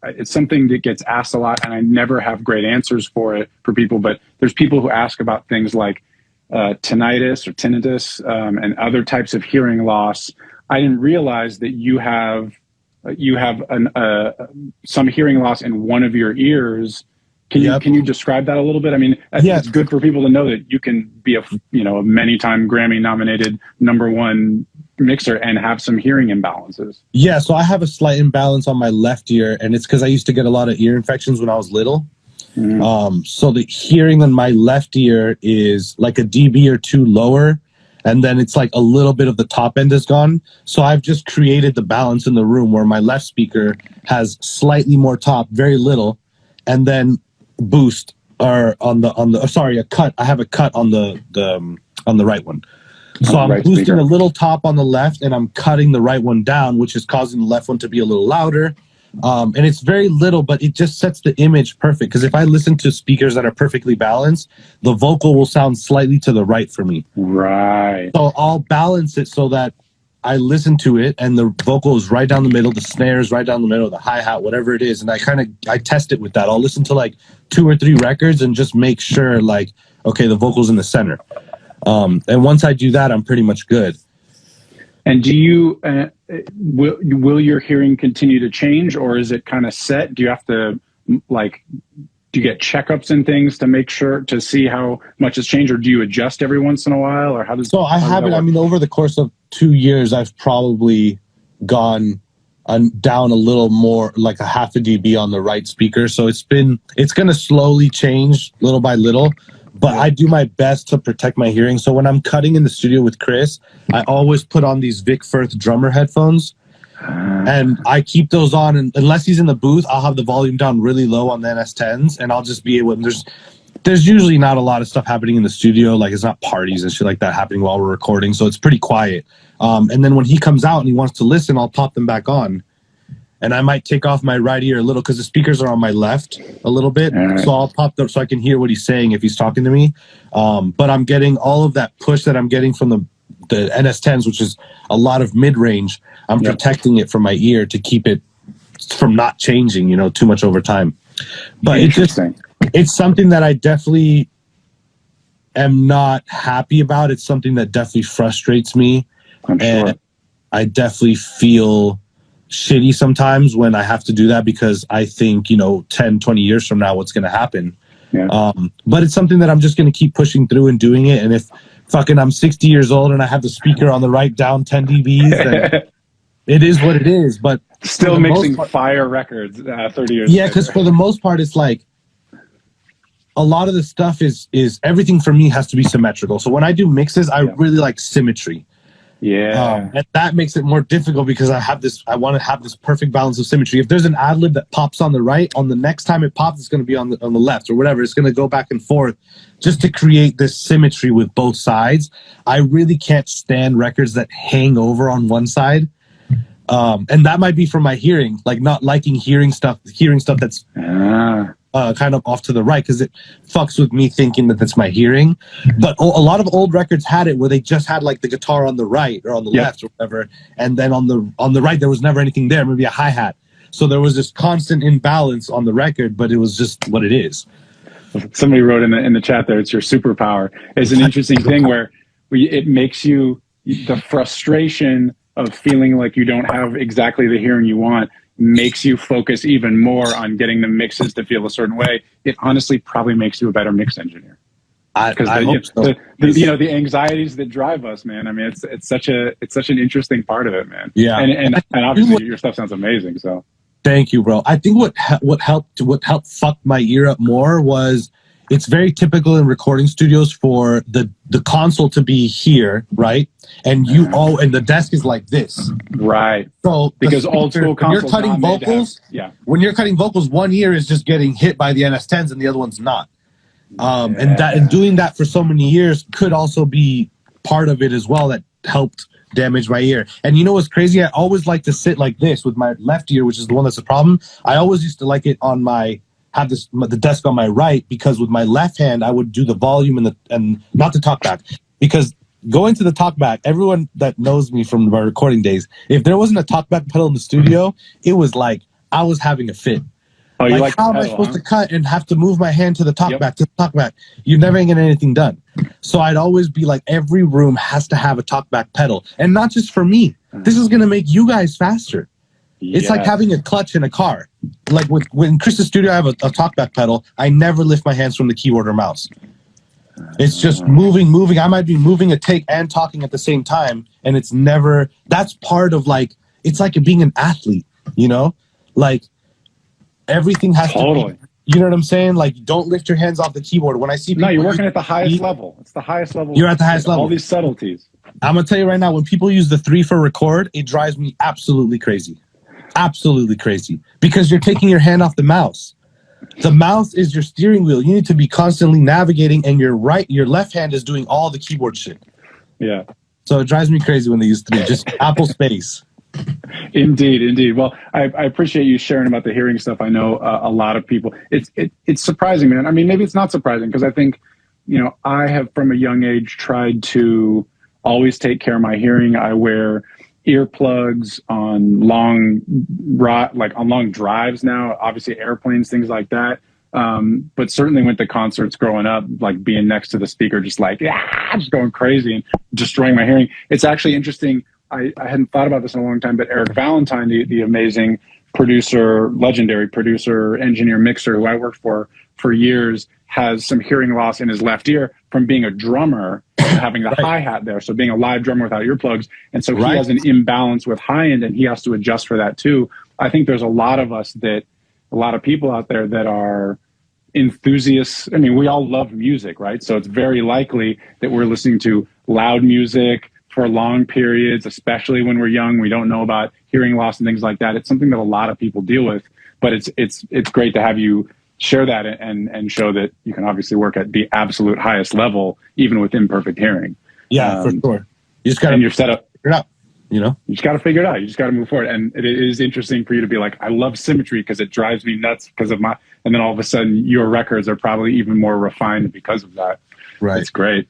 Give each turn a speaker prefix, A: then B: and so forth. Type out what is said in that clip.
A: it's something that gets asked a lot, and I never have great answers for it for people. But there's people who ask about things like tinnitus or tinnitus and other types of hearing loss. I didn't realize that you have some hearing loss in one of your ears. Can you describe that a little bit? I mean, it's good for people to know that you can be a many-time Grammy-nominated #1 mixer and have some hearing imbalances.
B: Yeah, so I have a slight imbalance on my left ear, and it's because I used to get a lot of ear infections when I was little. So the hearing on my left ear is like a dB or 2 lower, and then it's like a little bit of the top end is gone. So I've just created the balance in the room where my left speaker has slightly more top, very little, and then boost or a cut. I have a cut on the right one. So I'm boosting a little top on the left, and I'm cutting the right one down, which is causing the left one to be a little louder. And it's very little, but it just sets the image perfect. Because if I listen to speakers that are perfectly balanced, the vocal will sound slightly to the right for me.
A: Right.
B: So I'll balance it so that I listen to it, and the vocal is right down the middle, the snare is right down the middle, the hi-hat, whatever it is. And I test it with that. I'll listen to like 2 or 3 records and just make sure, like, okay, the vocal's in the center. And once I do that, I'm pretty much good.
A: And do you will your hearing continue to change, or is it kind of set? Do you have to do you get checkups and things to make sure to see how much has changed, or do you adjust every once in a while, or how does?
B: So I haven't. I mean, over the course of 2 years, I've probably gone down a little more, like a half a dB on the right speaker. So it's going to slowly change little by little. But I do my best to protect my hearing. So when I'm cutting in the studio with Chris, I always put on these Vic Firth drummer headphones. And I keep those on. And unless he's in the booth, I'll have the volume down really low on the NS10s. And I'll just be able to... There's usually not a lot of stuff happening in the studio. Like, it's not parties and shit like that happening while we're recording. So it's pretty quiet. And then when he comes out and he wants to listen, I'll pop them back on. And I might take off my right ear a little because the speakers are on my left a little bit. Right. So I'll pop them so I can hear what he's saying if he's talking to me. But I'm getting all of that push that I'm getting from the NS10s, which is a lot of mid-range. I'm protecting it from my ear to keep it from not changing, too much over time. But it's something that I definitely am not happy about. It's something that definitely frustrates me.
A: I'm sure.
B: And I definitely feel shitty sometimes when I have to do that, because I think 10, 20 years from now what's going to happen. But it's something that I'm just going to keep pushing through and doing it. And if I'm 60 years old and I have the speaker on the right down 10 dBs, then it is what it is. But
A: still mixing fire records 30 years
B: later. Because for the most part, it's like a lot of the stuff is everything for me has to be symmetrical. So when I do mixes, I really like symmetry. And that makes it more difficult because I want to have this perfect balance of symmetry. If there's an ad lib that pops on the right, on the next time it pops, it's going to be on the left or whatever. It's going to go back and forth just to create this symmetry with both sides. I really can't stand records that hang over on one side. And that might be from my hearing, like not liking hearing stuff that's kind of off to the right, because it fucks with me thinking that that's my hearing. But a lot of old records had it where they just had like the guitar on the right or on the left or whatever, and then on the right there was never anything there, maybe a hi-hat. So there was this constant imbalance on the record, but it was just what it is.
A: Somebody wrote in the chat there, it's your superpower. It's an interesting thing where it makes you, the frustration of feeling like you don't have exactly the hearing you want makes you focus even more on getting the mixes to feel a certain way. It honestly probably makes you a better mix engineer. Because the anxieties that drive us, man. I mean, it's such an interesting part of it, man.
B: Yeah,
A: and obviously your stuff sounds amazing. So
B: thank you, bro. I think what helped fuck my ear up more was, it's very typical in recording studios for the console to be here, right? And and the desk is like this.
A: Right.
B: So
A: because old school consoles,
B: when you're cutting vocals, when you're cutting vocals, one ear is just getting hit by the NS10s and the other one's not. And doing that for so many years could also be part of it as well that helped damage my ear. And you know what's crazy? I always like to sit like this with my left ear, which is the one that's a problem. I always used to like it on the desk on my right, because with my left hand I would do the volume and not the talkback, because going to the talkback, everyone that knows me from my recording days, if there wasn't a talkback pedal in the studio, it was like I was having a fit.
A: Oh, you
B: Like,
A: like
B: how
A: the
B: am I
A: pedal,
B: supposed
A: huh?
B: to cut and have to move my hand to the
A: Yep.
B: talkback, to the talkback? You're never gonna get anything done. So I'd always be like, every room has to have a talkback pedal. And not just for me. This is gonna make you guys faster. It's like
A: Yes.
B: having a clutch in a car. Like when Chris's studio, I have a talkback pedal. I never lift my hands from the keyboard or mouse. It's just moving. I might be moving a take and talking at the same time. And it's never, that's part of like, it's like being an athlete, you know? Like, everything has to be, you know what I'm saying? Like, don't lift your hands off the keyboard. When I see people,
A: no, you're working at the highest level. It's the highest level.
B: You're at the highest level.
A: All these subtleties.
B: I'm gonna tell you right now, when people use the 3 for record, it drives me absolutely crazy. Absolutely crazy. Because you're taking your hand off the mouse. The mouse is your steering wheel. You need to be constantly navigating, and your left hand is doing all the keyboard shit.
A: Yeah.
B: So it drives me crazy when they use 3. Just Apple space.
A: Indeed. Well, I appreciate you sharing about the hearing stuff. I know a lot of people. It's surprising, man. I mean, maybe it's not surprising because I think, I have from a young age tried to always take care of my hearing. I wear earplugs on long drives now. Obviously, airplanes, things like that. But certainly went to concerts growing up, like being next to the speaker, just going crazy and destroying my hearing. It's actually interesting. I hadn't thought about this in a long time, but Eric Valentine, the amazing producer, legendary producer, engineer, mixer, who I worked for years, has some hearing loss in his left ear from being a drummer and having the hi-hat there. So being a live drummer without earplugs. And so he has an imbalance with high end and he has to adjust for that too. I think there's a lot of people out there that are enthusiasts. I mean, we all love music, right? So it's very likely that we're listening to loud music for long periods, especially when we're young. We don't know about hearing loss and things like that. It's something that a lot of people deal with, but it's great to have you share that and show that you can obviously work at the absolute highest level, even with imperfect hearing.
B: Yeah, for sure. You just got to
A: you're set up.
B: Figure it out. You
A: just got to figure it out. You just got to move forward. And it is interesting for you to be like, I love symmetry because it drives me nuts because of and then all of a sudden your records are probably even more refined because of that.
B: Right.
A: It's great.